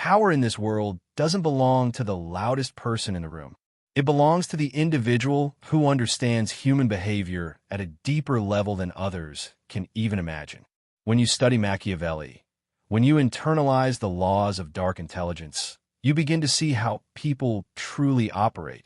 Power in this world doesn't belong to the loudest person in the room. It belongs to the individual who understands human behavior at a deeper level than others can even imagine. When you study Machiavelli, when you internalize the laws of dark intelligence, you begin to see how people truly operate,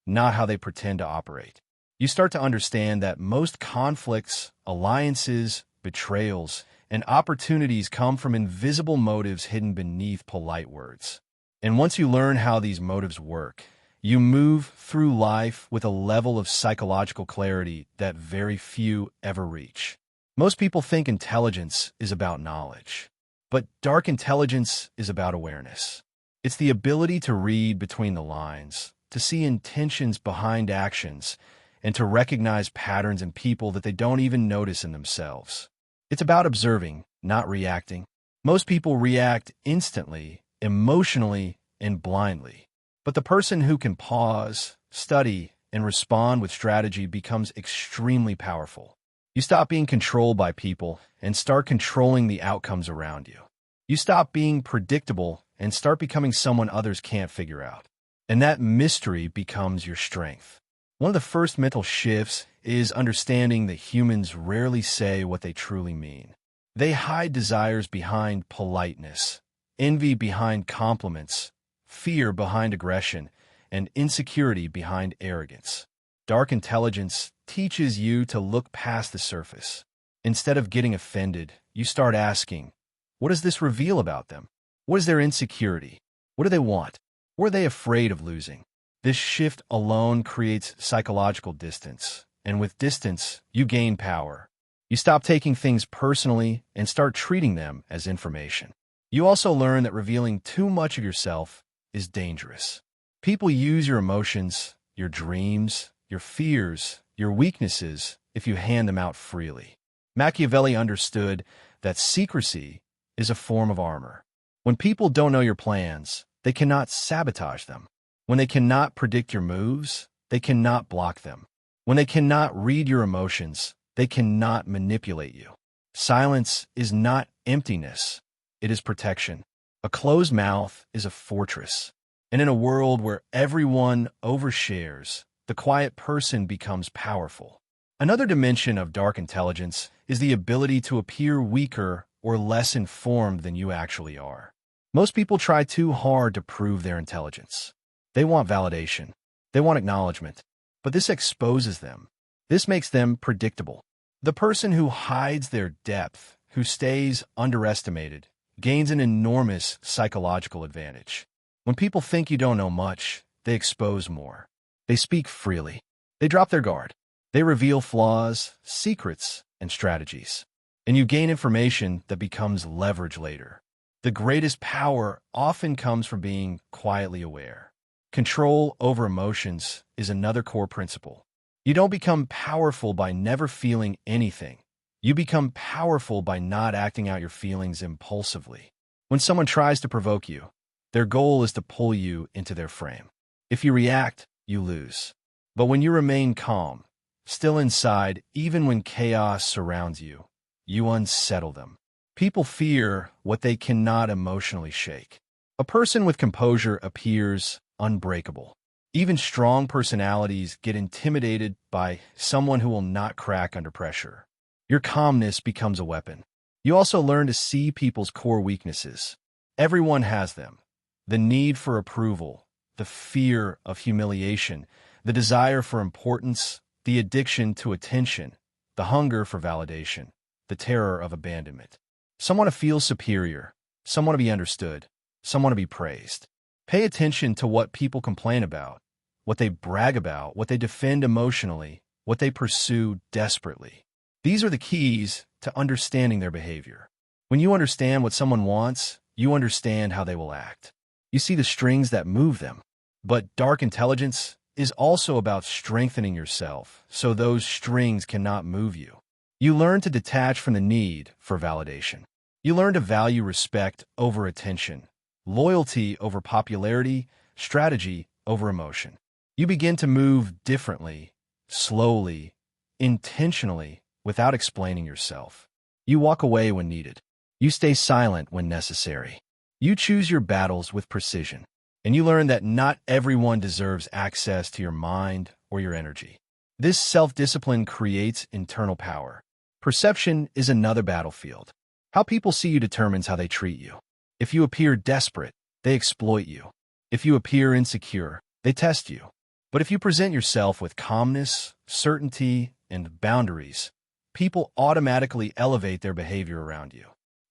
not how they pretend to operate. You start to understand that most conflicts, alliances, betrayals, and opportunities come from invisible motives hidden beneath polite words. And once you learn how these motives work, you move through life with a level of psychological clarity that very few ever reach. Most people think intelligence is about knowledge, but dark intelligence is about awareness. It's the ability to read between the lines, to see intentions behind actions, and to recognize patterns in people that they don't even notice in themselves. It's about observing, not reacting. Most people react instantly, emotionally, and blindly. But the person who can pause, study, and respond with strategy becomes extremely powerful. You stop being controlled by people and start controlling the outcomes around you. You stop being predictable and start becoming someone others can't figure out. And that mystery becomes your strength. One of the first mental shifts is understanding that humans rarely say what they truly mean. They hide desires behind politeness, envy behind compliments, fear behind aggression, and insecurity behind arrogance. Dark intelligence teaches you to look past the surface. Instead of getting offended, you start asking, what does this reveal about them? What is their insecurity? What do they want? What are they afraid of losing? This shift alone creates psychological distance, and with distance, you gain power. You stop taking things personally and start treating them as information. You also learn that revealing too much of yourself is dangerous. People use your emotions, your dreams, your fears, your weaknesses if you hand them out freely. Machiavelli understood that secrecy is a form of armor. When people don't know your plans, they cannot sabotage them. When they cannot predict your moves, they cannot block them. When they cannot read your emotions, they cannot manipulate you. Silence is not emptiness, it is protection. A closed mouth is a fortress. And in a world where everyone overshares, the quiet person becomes powerful. Another dimension of dark intelligence is the ability to appear weaker or less informed than you actually are. Most people try too hard to prove their intelligence. They want validation. They want acknowledgement. But this exposes them. This makes them predictable. The person who hides their depth, who stays underestimated, gains an enormous psychological advantage. When people think you don't know much, they expose more. They speak freely. They drop their guard. They reveal flaws, secrets, and strategies. And you gain information that becomes leverage later. The greatest power often comes from being quietly aware. Control over emotions is another core principle. You don't become powerful by never feeling anything. You become powerful by not acting out your feelings impulsively. When someone tries to provoke you, their goal is to pull you into their frame. If you react, you lose. But when you remain calm, still inside, even when chaos surrounds you, you unsettle them. People fear what they cannot emotionally shake. A person with composure appears unbreakable. Even strong personalities get intimidated by someone who will not crack under pressure. Your calmness becomes a weapon. You also learn to see people's core weaknesses. Everyone has them. The need for approval, the fear of humiliation, the desire for importance, the addiction to attention, the hunger for validation, the terror of abandonment. Some want to feel superior. Some want to be understood. Some want to be praised. Pay attention to what people complain about, what they brag about, what they defend emotionally, what they pursue desperately. These are the keys to understanding their behavior. When you understand what someone wants, you understand how they will act. You see the strings that move them. But dark intelligence is also about strengthening yourself so those strings cannot move you. You learn to detach from the need for validation. You learn to value respect over attention, loyalty over popularity, strategy over emotion. You begin to move differently, slowly, intentionally, without explaining yourself. You walk away when needed. You stay silent when necessary. You choose your battles with precision, and you learn that not everyone deserves access to your mind or your energy. This self-discipline creates internal power. Perception is another battlefield. How people see you determines how they treat you. If you appear desperate, they exploit you. If you appear insecure, they test you. But if you present yourself with calmness, certainty, and boundaries, people automatically elevate their behavior around you.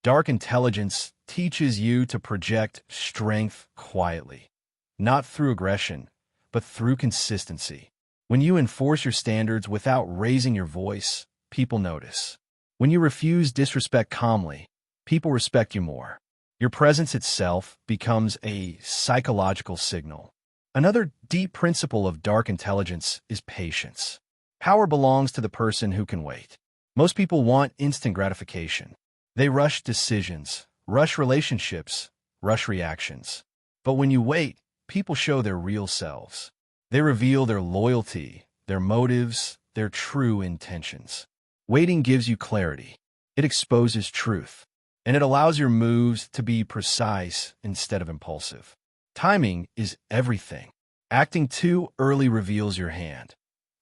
Dark intelligence teaches you to project strength quietly, not through aggression, but through consistency. When you enforce your standards without raising your voice, people notice. When you refuse disrespect calmly, people respect you more. Your presence itself becomes a psychological signal. Another deep principle of dark intelligence is patience. Power belongs to the person who can wait. Most people want instant gratification. They rush decisions, rush relationships, rush reactions. But when you wait, people show their real selves. They reveal their loyalty, their motives, their true intentions. Waiting gives you clarity. It exposes truth, and it allows your moves to be precise instead of impulsive. Timing is everything. Acting too early reveals your hand.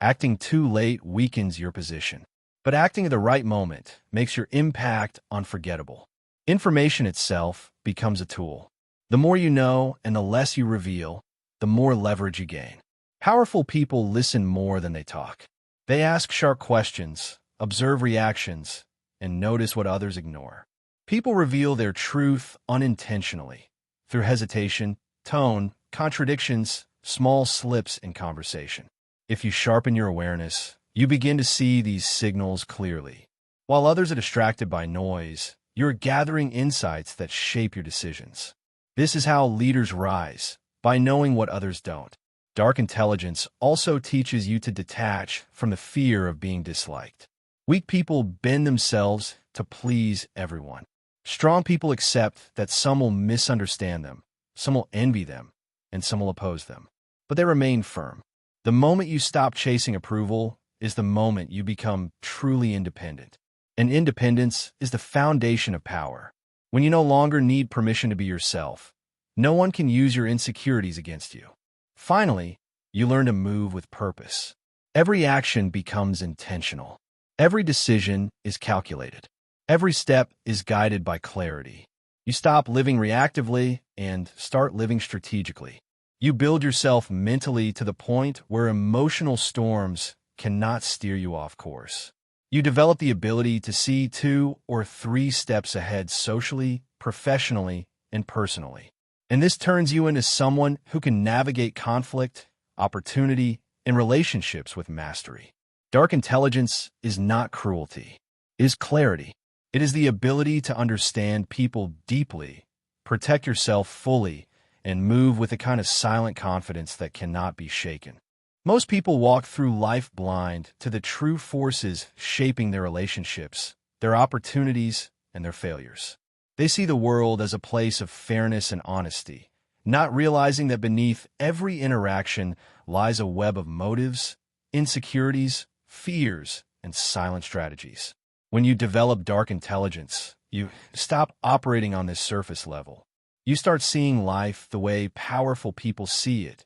Acting too late weakens your position. But acting at the right moment makes your impact unforgettable. Information itself becomes a tool. The more you know and the less you reveal, the more leverage you gain. Powerful people listen more than they talk. They ask sharp questions, observe reactions, and notice what others ignore. People reveal their truth unintentionally, through hesitation, tone, contradictions, small slips in conversation. If you sharpen your awareness, you begin to see these signals clearly. While others are distracted by noise, you're gathering insights that shape your decisions. This is how leaders rise, by knowing what others don't. Dark intelligence also teaches you to detach from the fear of being disliked. Weak people bend themselves to please everyone. Strong people accept that some will misunderstand them, some will envy them, and some will oppose them. But they remain firm. The moment you stop chasing approval is the moment you become truly independent. And independence is the foundation of power. When you no longer need permission to be yourself, no one can use your insecurities against you. Finally, you learn to move with purpose. Every action becomes intentional. Every decision is calculated. Every step is guided by clarity. You stop living reactively and start living strategically. You build yourself mentally to the point where emotional storms cannot steer you off course. You develop the ability to see 2 or 3 steps ahead socially, professionally, and personally. And this turns you into someone who can navigate conflict, opportunity, and relationships with mastery. Dark intelligence is not cruelty. It is clarity. It is the ability to understand people deeply, protect yourself fully, and move with a kind of silent confidence that cannot be shaken. Most people walk through life blind to the true forces shaping their relationships, their opportunities, and their failures. They see the world as a place of fairness and honesty, not realizing that beneath every interaction lies a web of motives, insecurities, fears, and silent strategies. When you develop dark intelligence, you stop operating on this surface level. You start seeing life the way powerful people see it,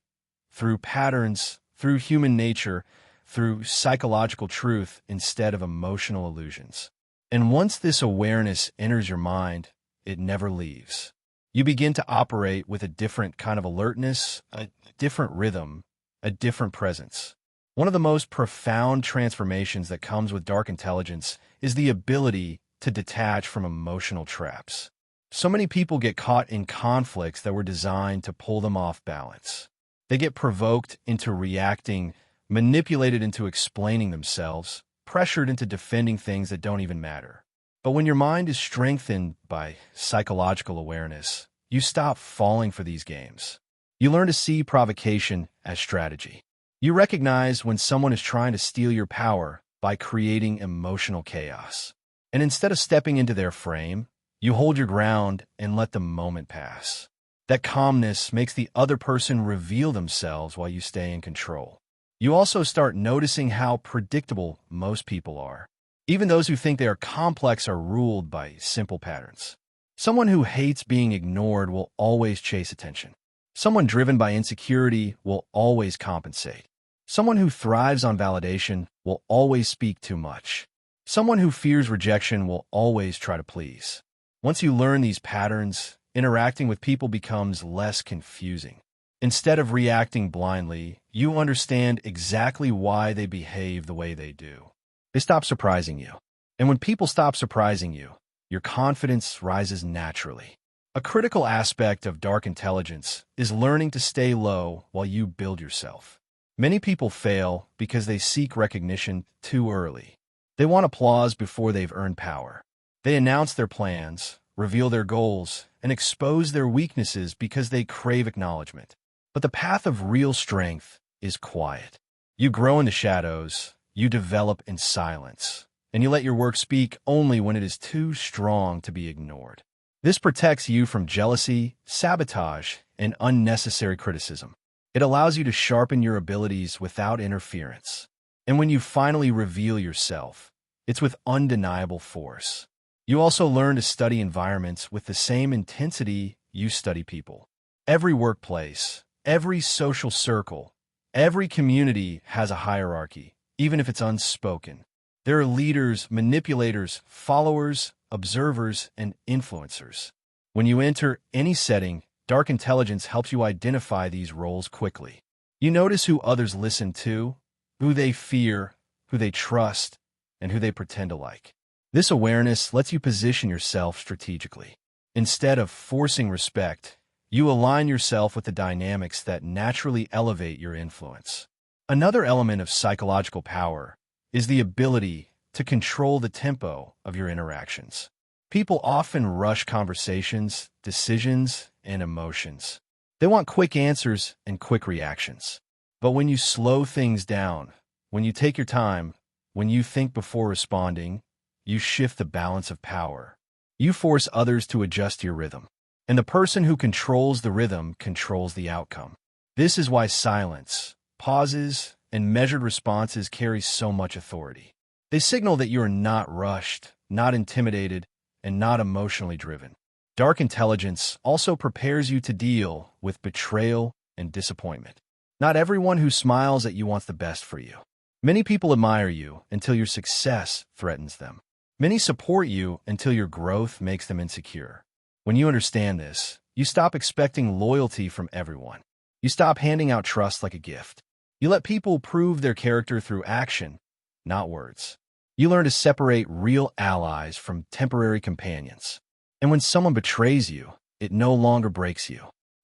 through patterns, through human nature, through psychological truth instead of emotional illusions. And once this awareness enters your mind, it never leaves. You begin to operate with a different kind of alertness, a different rhythm, a different presence. One of the most profound transformations that comes with dark intelligence is the ability to detach from emotional traps. So many people get caught in conflicts that were designed to pull them off balance. They get provoked into reacting, manipulated into explaining themselves, pressured into defending things that don't even matter. But when your mind is strengthened by psychological awareness, you stop falling for these games. You learn to see provocation as strategy. You recognize when someone is trying to steal your power by creating emotional chaos. And instead of stepping into their frame, you hold your ground and let the moment pass. That calmness makes the other person reveal themselves while you stay in control. You also start noticing how predictable most people are. Even those who think they are complex are ruled by simple patterns. Someone who hates being ignored will always chase attention. Someone driven by insecurity will always compensate. Someone who thrives on validation will always speak too much. Someone who fears rejection will always try to please. Once you learn these patterns, interacting with people becomes less confusing. Instead of reacting blindly, you understand exactly why they behave the way they do. They stop surprising you. And when people stop surprising you, your confidence rises naturally. A critical aspect of dark intelligence is learning to stay low while you build yourself. Many people fail because they seek recognition too early. They want applause before they've earned power. They announce their plans, reveal their goals, and expose their weaknesses because they crave acknowledgement. But the path of real strength is quiet. You grow in the shadows, you develop in silence, and you let your work speak only when it is too strong to be ignored. This protects you from jealousy, sabotage, and unnecessary criticism. It allows you to sharpen your abilities without interference. And when you finally reveal yourself, it's with undeniable force. You also learn to study environments with the same intensity you study people. Every workplace, every social circle, every community has a hierarchy, even if it's unspoken. There are leaders, manipulators, followers, observers, and influencers. When you enter any setting, dark intelligence helps you identify these roles quickly. You notice who others listen to, who they fear, who they trust, and who they pretend to like. This awareness lets you position yourself strategically. Instead of forcing respect, you align yourself with the dynamics that naturally elevate your influence. Another element of psychological power is the ability to control the tempo of your interactions. People often rush conversations, decisions, and emotions. They want quick answers and quick reactions. But when you slow things down, when you take your time, when you think before responding, you shift the balance of power. You force others to adjust your rhythm. And the person who controls the rhythm controls the outcome. This is why silence, pauses, and measured responses carry so much authority. They signal that you are not rushed, not intimidated, and not emotionally driven. Dark intelligence also prepares you to deal with betrayal and disappointment. Not everyone who smiles at you wants the best for you. Many people admire you until your success threatens them. Many support you until your growth makes them insecure. When you understand this, you stop expecting loyalty from everyone. You stop handing out trust like a gift. You let people prove their character through action, not words. You learn to separate real allies from temporary companions. And when someone betrays you, it no longer breaks you.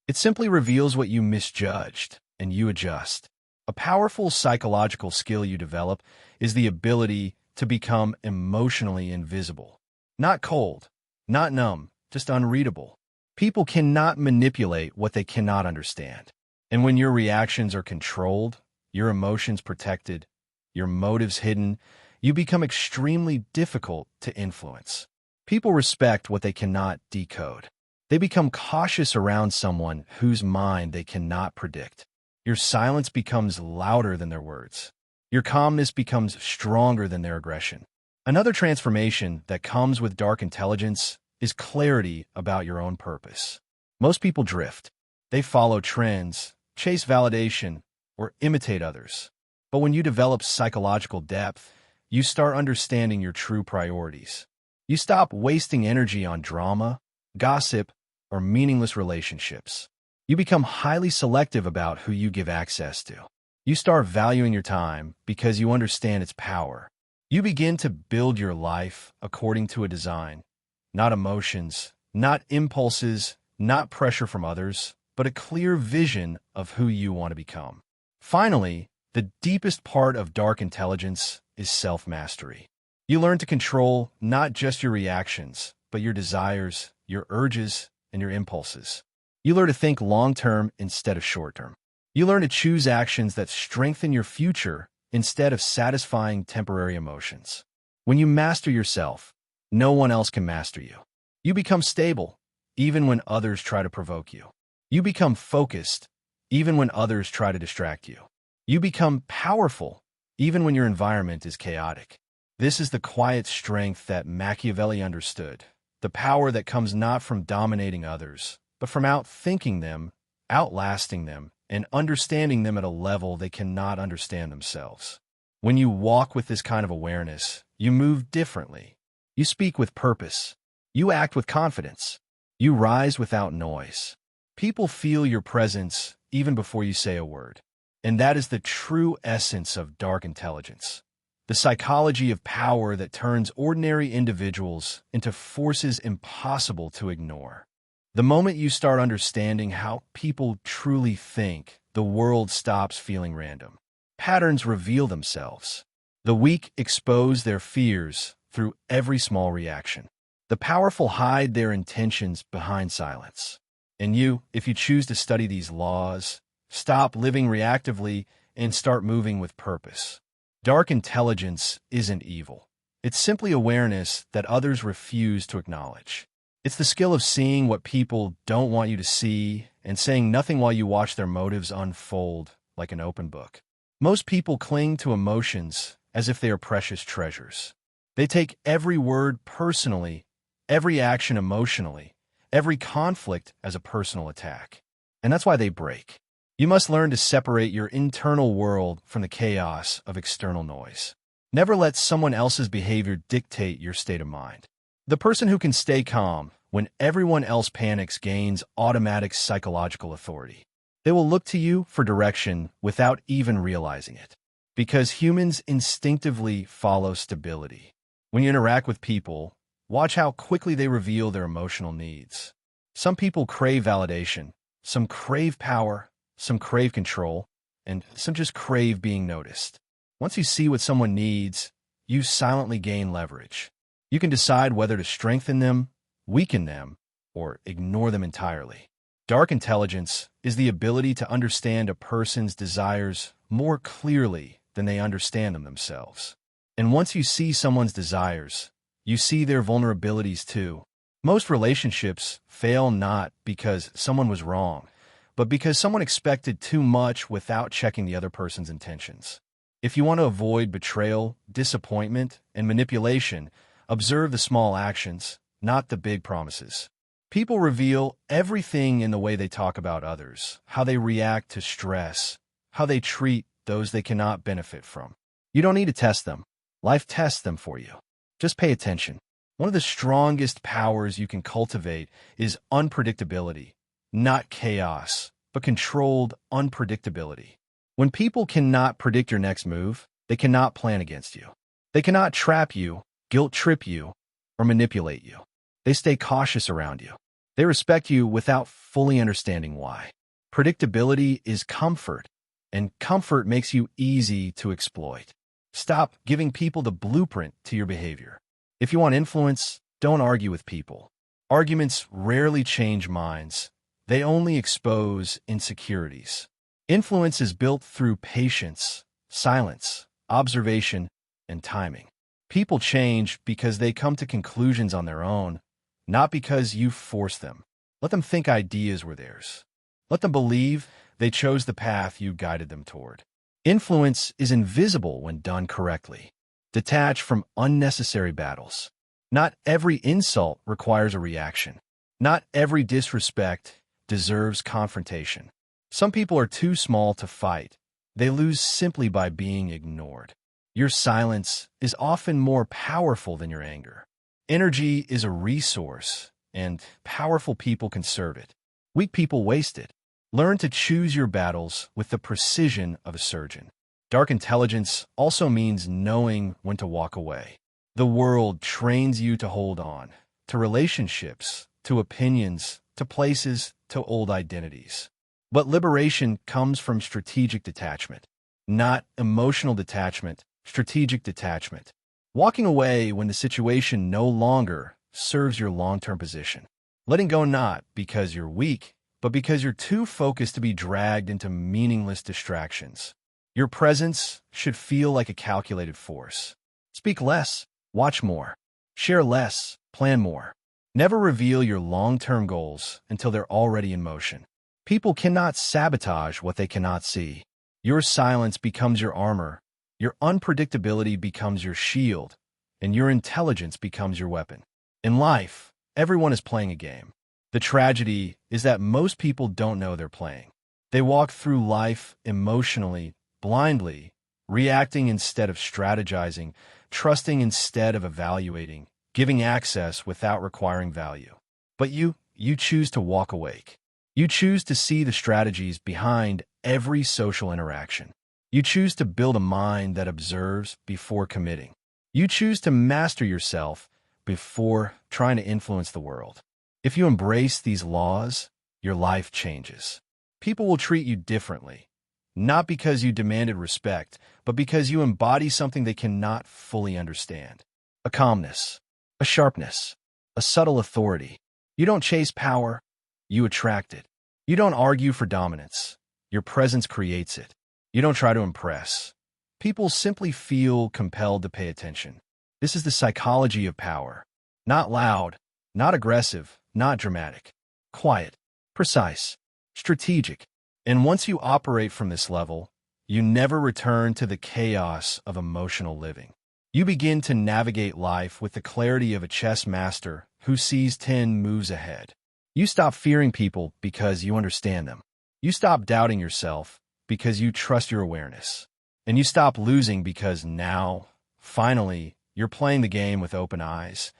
It simply reveals what you misjudged, and you adjust. A powerful psychological skill you develop is the ability to become emotionally invisible. Not cold, not numb, just unreadable. People cannot manipulate what they cannot understand. And when your reactions are controlled, your emotions protected, your motives hidden, you become extremely difficult to influence. People respect what they cannot decode. They become cautious around someone whose mind they cannot predict. Your silence becomes louder than their words. Your calmness becomes stronger than their aggression. Another transformation that comes with dark intelligence is clarity about your own purpose. Most people drift. They follow trends, chase validation, or imitate others. But when you develop psychological depth, you start understanding your true priorities. You stop wasting energy on drama, gossip, or meaningless relationships. You become highly selective about who you give access to. You start valuing your time because you understand its power. You begin to build your life according to a design, not emotions, not impulses, not pressure from others, but a clear vision of who you want to become. Finally, the deepest part of dark intelligence is self-mastery. You learn to control not just your reactions, but your desires, your urges, and your impulses. You learn to think long-term instead of short-term. You learn to choose actions that strengthen your future instead of satisfying temporary emotions. When you master yourself, no one else can master you. You become stable, even when others try to provoke you. You become focused, even when others try to distract you. You become powerful, even when your environment is chaotic. This is the quiet strength that Machiavelli understood, the power that comes not from dominating others, but from outthinking them, outlasting them, and understanding them at a level they cannot understand themselves. When you walk with this kind of awareness, you move differently. You speak with purpose. You act with confidence. You rise without noise. People feel your presence even before you say a word. And that is the true essence of dark intelligence. The psychology of power that turns ordinary individuals into forces impossible to ignore. The moment you start understanding how people truly think, the world stops feeling random. Patterns reveal themselves. The weak expose their fears through every small reaction. The powerful hide their intentions behind silence. And you, if you choose to study these laws, stop living reactively and start moving with purpose. Dark intelligence isn't evil. It's simply awareness that others refuse to acknowledge. It's the skill of seeing what people don't want you to see and saying nothing while you watch their motives unfold like an open book. Most people cling to emotions as if they are precious treasures. They take every word personally, every action emotionally, every conflict as a personal attack. And that's why they break. You must learn to separate your internal world from the chaos of external noise. Never let someone else's behavior dictate your state of mind. The person who can stay calm when everyone else panics gains automatic psychological authority. They will look to you for direction without even realizing it. Because humans instinctively follow stability. When you interact with people, watch how quickly they reveal their emotional needs. Some people crave validation, some crave power, some crave control, and some just crave being noticed. Once you see what someone needs, you silently gain leverage. You can decide whether to strengthen them, weaken them, or ignore them entirely. Dark intelligence is the ability to understand a person's desires more clearly than they understand them themselves. And once you see someone's desires, you see their vulnerabilities too. Most relationships fail not because someone was wrong, but because someone expected too much without checking the other person's intentions. If you want to avoid betrayal, disappointment, and manipulation, observe the small actions, not the big promises. People reveal everything in the way they talk about others, how they react to stress, how they treat those they cannot benefit from. You don't need to test them. Life tests them for you. Just pay attention. One of the strongest powers you can cultivate is unpredictability, not chaos, but controlled unpredictability. When people cannot predict your next move, they cannot plan against you. They cannot trap you, guilt-trip you, or manipulate you. They stay cautious around you. They respect you without fully understanding why. Predictability is comfort, and comfort makes you easy to exploit. Stop giving people the blueprint to your behavior. If you want influence, don't argue with people. Arguments rarely change minds. They only expose insecurities. Influence is built through patience, silence, observation, and timing. People change because they come to conclusions on their own, not because you force them. Let them think ideas were theirs. Let them believe they chose the path you guided them toward. Influence is invisible when done correctly. Detach from unnecessary battles. Not every insult requires a reaction. Not every disrespect deserves confrontation. Some people are too small to fight. They lose simply by being ignored. Your silence is often more powerful than your anger. Energy is a resource, and powerful people conserve it. Weak people waste it. Learn to choose your battles with the precision of a surgeon. Dark intelligence also means knowing when to walk away. The world trains you to hold on, to relationships, to opinions, to places, to old identities. But liberation comes from strategic detachment, not emotional detachment, strategic detachment. Walking away when the situation no longer serves your long-term position. Letting go not because you're weak, but because you're too focused to be dragged into meaningless distractions. Your presence should feel like a calculated force. Speak less, watch more. Share less, plan more. Never reveal your long-term goals until they're already in motion. People cannot sabotage what they cannot see. Your silence becomes your armor, your unpredictability becomes your shield, and your intelligence becomes your weapon. In life, Everyone is playing a game. The tragedy is that most people don't know they're playing. They walk through life emotionally, blindly, reacting instead of strategizing, trusting instead of evaluating, giving access without requiring value. But you choose to walk awake. You choose to see the strategies behind every social interaction. You choose to build a mind that observes before committing. You choose to master yourself before trying to influence the world. If you embrace these laws, your life changes. People will treat you differently, not because you demanded respect, but because you embody something they cannot fully understand. A calmness, a sharpness, a subtle authority. You don't chase power, you attract it. You don't argue for dominance. Your presence creates it. You don't try to impress. People simply feel compelled to pay attention. This is the psychology of power. Not loud, not aggressive, not dramatic. Quiet, precise, strategic. And once you operate from this level, you never return to the chaos of emotional living. You begin to navigate life with the clarity of a chess master who sees 10 moves ahead. You stop fearing people because you understand them. You stop doubting yourself because you trust your awareness. And you stop losing because now, finally, you're playing the game with open eyes.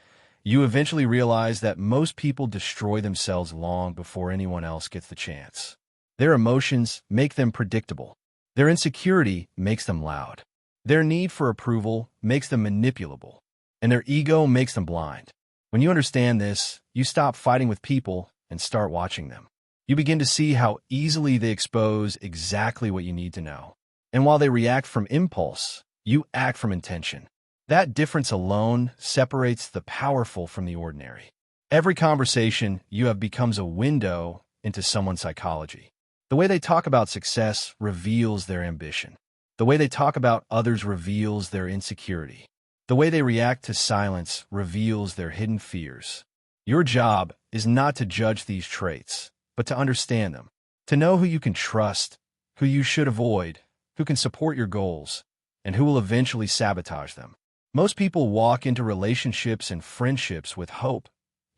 You eventually realize that most people destroy themselves long before anyone else gets the chance. Their emotions make them predictable. Their insecurity makes them loud. Their need for approval makes them manipulable. And their ego makes them blind. When you understand this, you stop fighting with people and start watching them. You begin to see how easily they expose exactly what you need to know. And while they react from impulse, you act from intention. That difference alone separates the powerful from the ordinary. Every conversation you have becomes a window into someone's psychology. The way they talk about success reveals their ambition. The way they talk about others reveals their insecurity. The way they react to silence reveals their hidden fears. Your job is not to judge these traits, but to understand them. To know who you can trust, who you should avoid, who can support your goals, and who will eventually sabotage them. Most people walk into relationships and friendships with hope.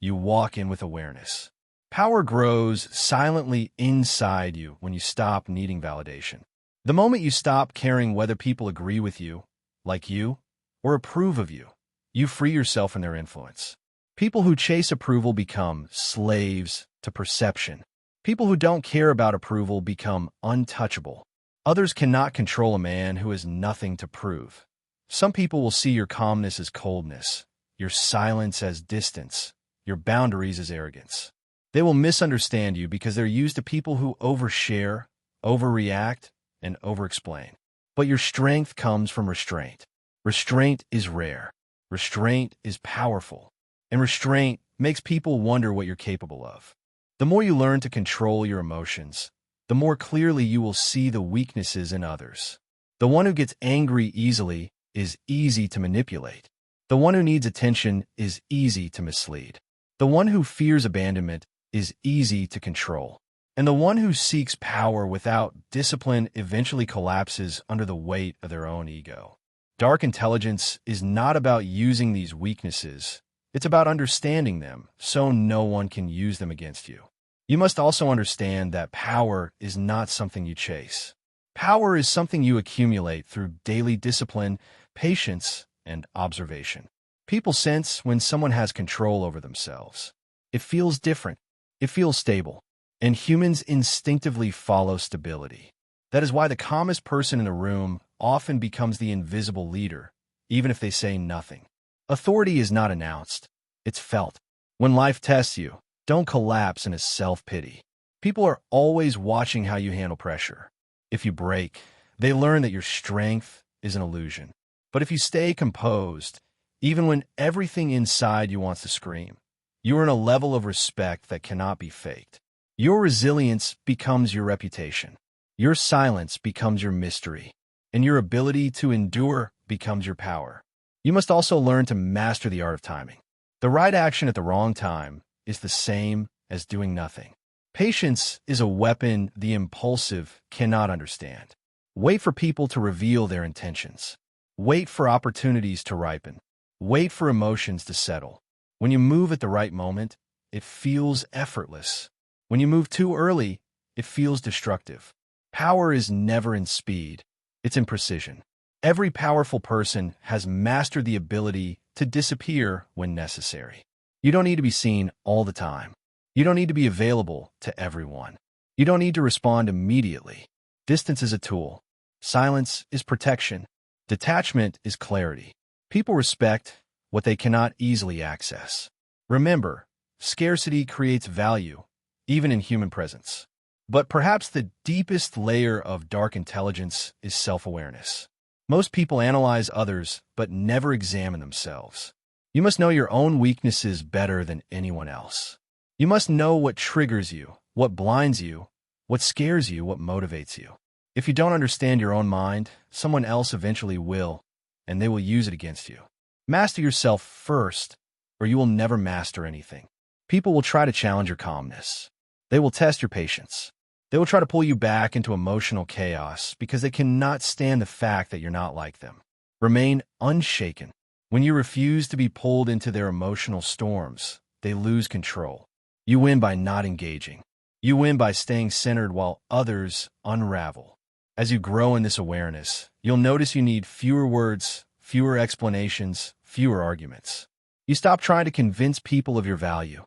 You walk in with awareness. Power grows silently inside you when you stop needing validation. The moment you stop caring whether people agree with you, like you, or approve of you, you free yourself from their influence. People who chase approval become slaves to perception. People who don't care about approval become untouchable. Others cannot control a man who has nothing to prove. Some people will see your calmness as coldness, your silence as distance, your boundaries as arrogance. They will misunderstand you because they're used to people who overshare, overreact, and overexplain. But your strength comes from restraint. Restraint is rare. Restraint is powerful. And restraint makes people wonder what you're capable of. The more you learn to control your emotions, the more clearly you will see the weaknesses in others. The one who gets angry easily is easy to manipulate. The one who needs attention is easy to mislead. The one who fears abandonment is easy to control. And the one who seeks power without discipline eventually collapses under the weight of their own ego. Dark intelligence is not about using these weaknesses. It's about understanding them so no one can use them against you. You must also understand that power is not something you chase. Power is something you accumulate through daily discipline, patience, and observation. People sense when someone has control over themselves. It feels different. It feels stable. And humans instinctively follow stability. That is why the calmest person in a room often becomes the invisible leader, even if they say nothing. Authority is not announced. It's felt. When life tests you, don't collapse in a self-pity. People are always watching how you handle pressure. If you break, they learn that your strength is an illusion. But if you stay composed, even when everything inside you wants to scream, you are in a level of respect that cannot be faked. Your resilience becomes your reputation. Your silence becomes your mystery. And your ability to endure becomes your power. You must also learn to master the art of timing. The right action at the wrong time is the same as doing nothing. Patience is a weapon the impulsive cannot understand. Wait for people to reveal their intentions. Wait for opportunities to ripen. Wait for emotions to settle. When you move at the right moment, it feels effortless. When you move too early, it feels destructive. Power is never in speed, it's in precision. Every powerful person has mastered the ability to disappear when necessary. You don't need to be seen all the time. You don't need to be available to everyone. You don't need to respond immediately. Distance is a tool. Silence is protection. Detachment is clarity. People respect what they cannot easily access. Remember, scarcity creates value, even in human presence. But perhaps the deepest layer of dark intelligence is self-awareness. Most people analyze others, but never examine themselves. You must know your own weaknesses better than anyone else. You must know what triggers you, what blinds you, what scares you, what motivates you. If you don't understand your own mind, someone else eventually will, and they will use it against you. Master yourself first, or you will never master anything. People will try to challenge your calmness. They will test your patience. They will try to pull you back into emotional chaos because they cannot stand the fact that you're not like them. Remain unshaken. When you refuse to be pulled into their emotional storms, they lose control. You win by not engaging. You win by staying centered while others unravel. As you grow in this awareness, you'll notice you need fewer words, fewer explanations, fewer arguments. You stop trying to convince people of your value.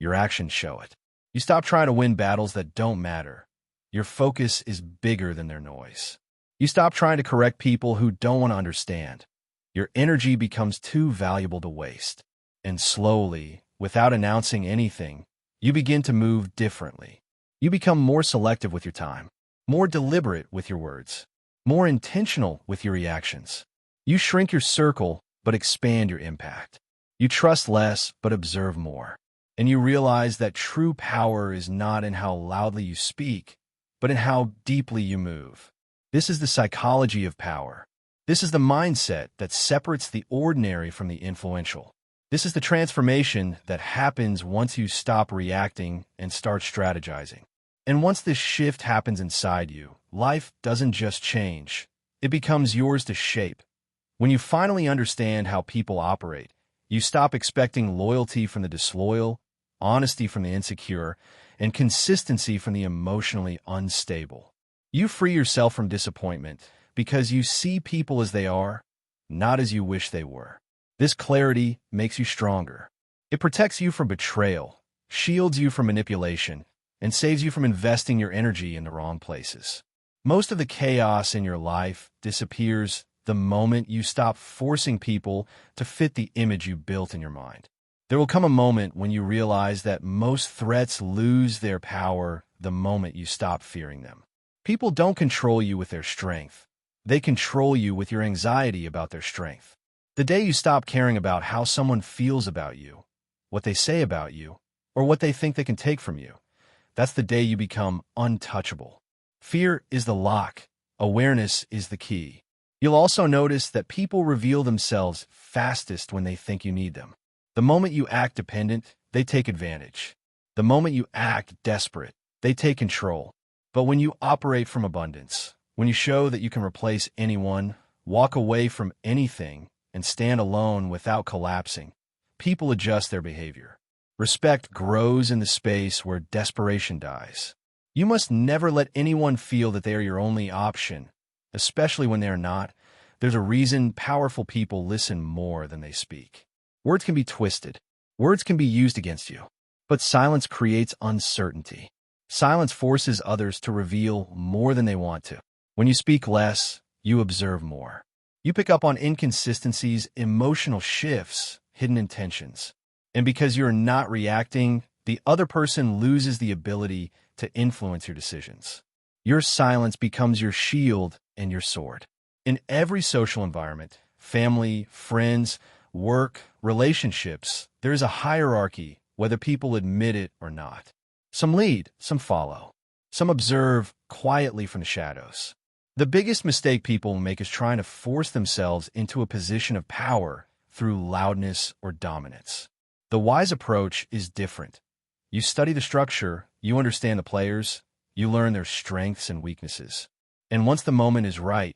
Your actions show it. You stop trying to win battles that don't matter. Your focus is bigger than their noise. You stop trying to correct people who don't want to understand. Your energy becomes too valuable to waste. And slowly, without announcing anything, you begin to move differently. You become more selective with your time, more deliberate with your words, more intentional with your reactions. You shrink your circle, but expand your impact. You trust less, but observe more. And you realize that true power is not in how loudly you speak, but in how deeply you move. This is the psychology of power. This is the mindset that separates the ordinary from the influential. This is the transformation that happens once you stop reacting and start strategizing. And once this shift happens inside you, life doesn't just change. It becomes yours to shape. When you finally understand how people operate, you stop expecting loyalty from the disloyal, honesty from the insecure, and consistency from the emotionally unstable. You free yourself from disappointment because you see people as they are, not as you wish they were. This clarity makes you stronger. It protects you from betrayal, shields you from manipulation, and saves you from investing your energy in the wrong places. Most of the chaos in your life disappears the moment you stop forcing people to fit the image you built in your mind. There will come a moment when you realize that most threats lose their power the moment you stop fearing them. People don't control you with their strength. They control you with your anxiety about their strength. The day you stop caring about how someone feels about you, what they say about you, or what they think they can take from you, that's the day you become untouchable. Fear is the lock. Awareness is the key. You'll also notice that people reveal themselves fastest when they think you need them. The moment you act dependent, they take advantage. The moment you act desperate, they take control. But when you operate from abundance, when you show that you can replace anyone, walk away from anything, and stand alone without collapsing, people adjust their behavior. Respect grows in the space where desperation dies. You must never let anyone feel that they are your only option, especially when they are not. There's a reason powerful people listen more than they speak. Words can be twisted. Words can be used against you. But silence creates uncertainty. Silence forces others to reveal more than they want to. When you speak less, you observe more. You pick up on inconsistencies, emotional shifts, hidden intentions. And because you're not reacting, the other person loses the ability to influence your decisions. Your silence becomes your shield and your sword. In every social environment, family, friends, work, relationships, there is a hierarchy, whether people admit it or not. Some lead, some follow. Some observe quietly from the shadows. The biggest mistake people make is trying to force themselves into a position of power through loudness or dominance. The wise approach is different. You study the structure, you understand the players, you learn their strengths and weaknesses. And once the moment is right,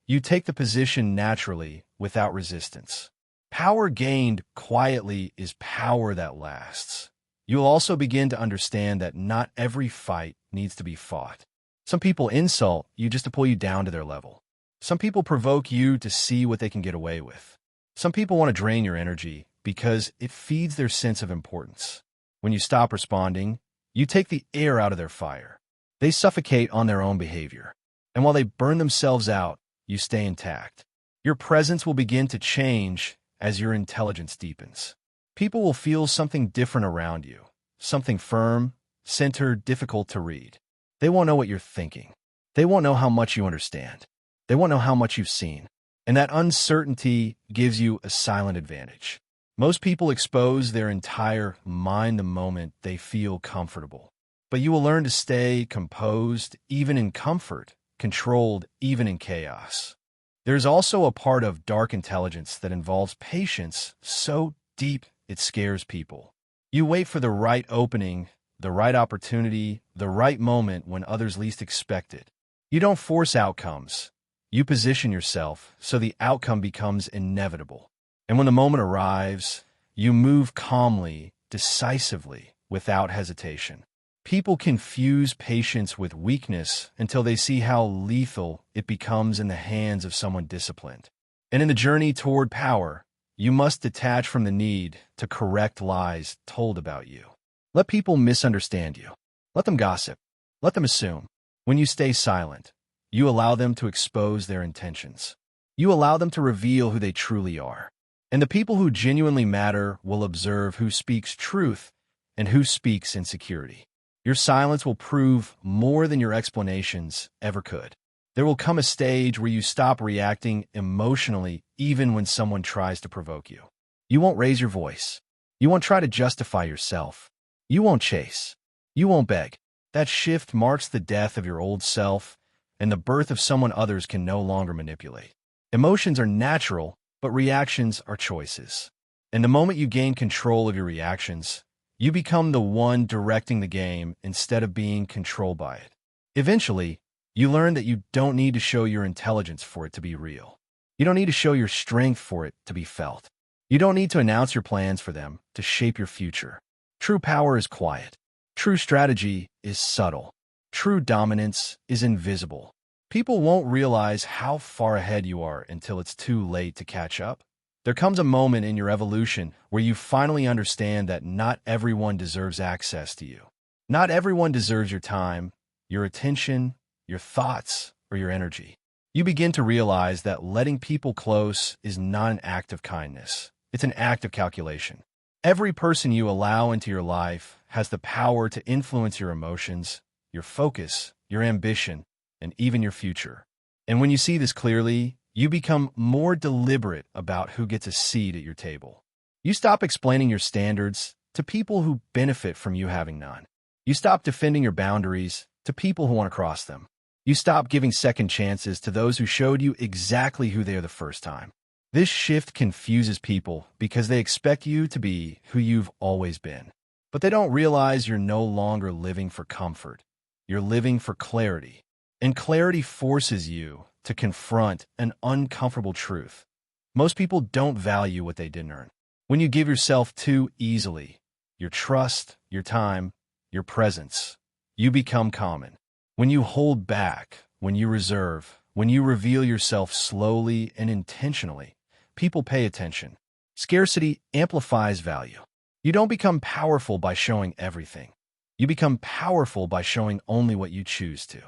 you take the position naturally without resistance. Power gained quietly is power that lasts. You'll also begin to understand that not every fight needs to be fought. Some people insult you just to pull you down to their level. Some people provoke you to see what they can get away with. Some people want to drain your energy because it feeds their sense of importance. When you stop responding, you take the air out of their fire. They suffocate on their own behavior. And while they burn themselves out, you stay intact. Your presence will begin to change as your intelligence deepens. People will feel something different around you, something firm, centered, difficult to read. They won't know what you're thinking. They won't know how much you understand. They won't know how much you've seen. And that uncertainty gives you a silent advantage. Most people expose their entire mind the moment they feel comfortable. But you will learn to stay composed even in comfort, controlled even in chaos. There's also a part of dark intelligence that involves patience so deep it scares people. You wait for the right opening, the right opportunity, the right moment when others least expect it. You don't force outcomes. You position yourself so the outcome becomes inevitable. And when the moment arrives, you move calmly, decisively, without hesitation. People confuse patience with weakness until they see how lethal it becomes in the hands of someone disciplined. And in the journey toward power, you must detach from the need to correct lies told about you. Let people misunderstand you. Let them gossip. Let them assume. When you stay silent, you allow them to expose their intentions. You allow them to reveal who they truly are. And the people who genuinely matter will observe who speaks truth and who speaks insecurity. Your silence will prove more than your explanations ever could. There will come a stage where you stop reacting emotionally even when someone tries to provoke you. You won't raise your voice. You won't try to justify yourself. You won't chase. You won't beg. That shift marks the death of your old self and the birth of someone others can no longer manipulate. Emotions are natural, but reactions are choices. And the moment you gain control of your reactions, you become the one directing the game instead of being controlled by it. Eventually, you learn that you don't need to show your intelligence for it to be real. You don't need to show your strength for it to be felt. You don't need to announce your plans for them to shape your future. True power is quiet. True strategy is subtle. True dominance is invisible. People won't realize how far ahead you are until it's too late to catch up. There comes a moment in your evolution where you finally understand that not everyone deserves access to you. Not everyone deserves your time, your attention, your thoughts, or your energy. You begin to realize that letting people close is not an act of kindness. It's an act of calculation. Every person you allow into your life has the power to influence your emotions, your focus, your ambition, and even your future. And when you see this clearly, you become more deliberate about who gets a seat at your table. You stop explaining your standards to people who benefit from you having none. You stop defending your boundaries to people who want to cross them. You stop giving second chances to those who showed you exactly who they are the first time. This shift confuses people because they expect you to be who you've always been. But they don't realize you're no longer living for comfort. You're living for clarity. And clarity forces you to confront an uncomfortable truth. Most people don't value what they didn't earn. When you give yourself too easily, your trust, your time, your presence, you become common. When you hold back, when you reserve, when you reveal yourself slowly and intentionally, people pay attention. Scarcity amplifies value. You don't become powerful by showing everything. You become powerful by showing only what you choose to.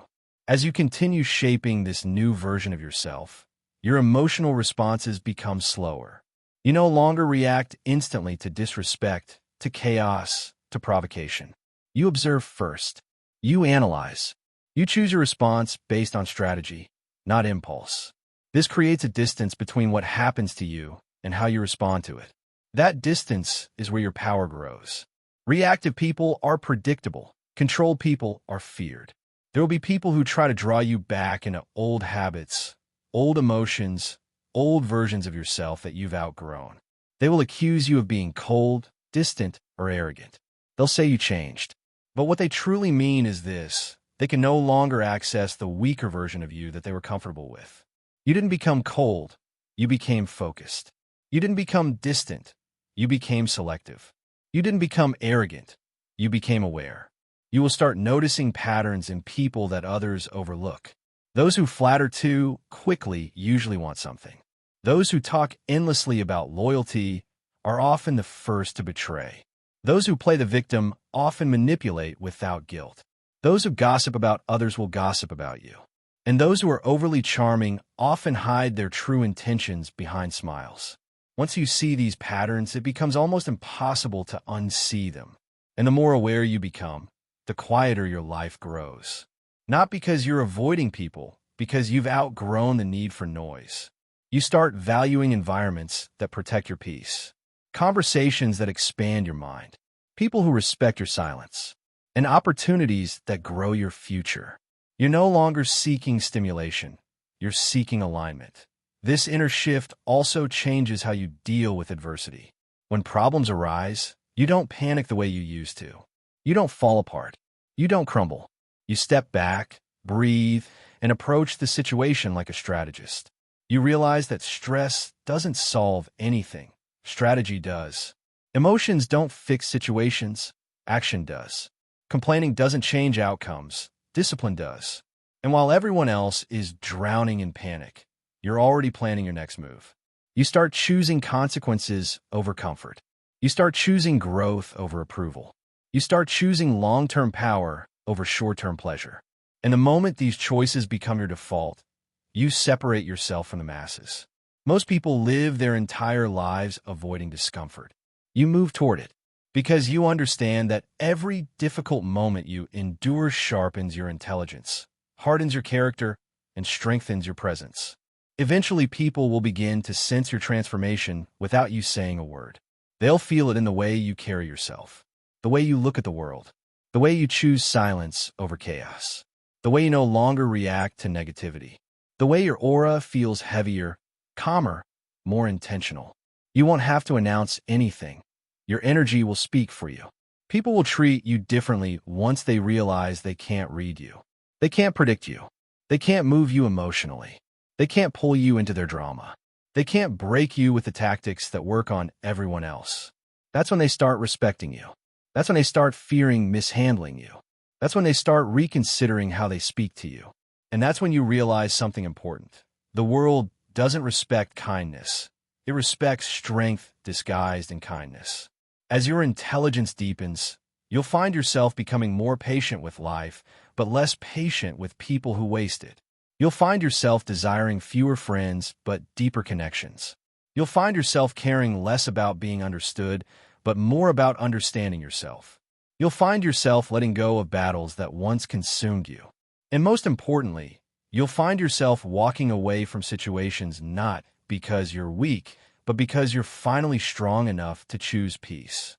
As you continue shaping this new version of yourself, your emotional responses become slower. You no longer react instantly to disrespect, to chaos, to provocation. You observe first. You analyze. You choose your response based on strategy, not impulse. This creates a distance between what happens to you and how you respond to it. That distance is where your power grows. Reactive people are predictable. Controlled people are feared. There will be people who try to draw you back into old habits, old emotions, old versions of yourself that you've outgrown. They will accuse you of being cold, distant, or arrogant. They'll say you changed. But what they truly mean is this: they can no longer access the weaker version of you that they were comfortable with. You didn't become cold. You became focused. You didn't become distant. You became selective. You didn't become arrogant. You became aware. You will start noticing patterns in people that others overlook. Those who flatter too quickly usually want something. Those who talk endlessly about loyalty are often the first to betray. Those who play the victim often manipulate without guilt. Those who gossip about others will gossip about you. And those who are overly charming often hide their true intentions behind smiles. Once you see these patterns, it becomes almost impossible to unsee them. And the more aware you become, the quieter your life grows. Not because you're avoiding people, because you've outgrown the need for noise. You start valuing environments that protect your peace, conversations that expand your mind, people who respect your silence, and opportunities that grow your future. You're no longer seeking stimulation. You're seeking alignment. This inner shift also changes how you deal with adversity. When problems arise, you don't panic the way you used to. You don't fall apart. You don't crumble. You step back, breathe, and approach the situation like a strategist. You realize that stress doesn't solve anything. Strategy does. Emotions don't fix situations. Action does. Complaining doesn't change outcomes. Discipline does. And while everyone else is drowning in panic, you're already planning your next move. You start choosing consequences over comfort. You start choosing growth over approval. You start choosing long-term power over short-term pleasure. And the moment these choices become your default, you separate yourself from the masses. Most people live their entire lives avoiding discomfort. You move toward it because you understand that every difficult moment you endure sharpens your intelligence, hardens your character, and strengthens your presence. Eventually, people will begin to sense your transformation without you saying a word. They'll feel it in the way you carry yourself, the way you look at the world, the way you choose silence over chaos, the way you no longer react to negativity, the way your aura feels heavier, calmer, more intentional. You won't have to announce anything. Your energy will speak for you. People will treat you differently once they realize they can't read you. They can't predict you. They can't move you emotionally. They can't pull you into their drama. They can't break you with the tactics that work on everyone else. That's when they start respecting you. That's when they start fearing mishandling you. That's when they start reconsidering how they speak to you. And that's when you realize something important. The world doesn't respect kindness. It respects strength disguised in kindness. As your intelligence deepens, you'll find yourself becoming more patient with life, but less patient with people who waste it. You'll find yourself desiring fewer friends, but deeper connections. You'll find yourself caring less about being understood, but more about understanding yourself. You'll find yourself letting go of battles that once consumed you. And most importantly, you'll find yourself walking away from situations not because you're weak, but because you're finally strong enough to choose peace.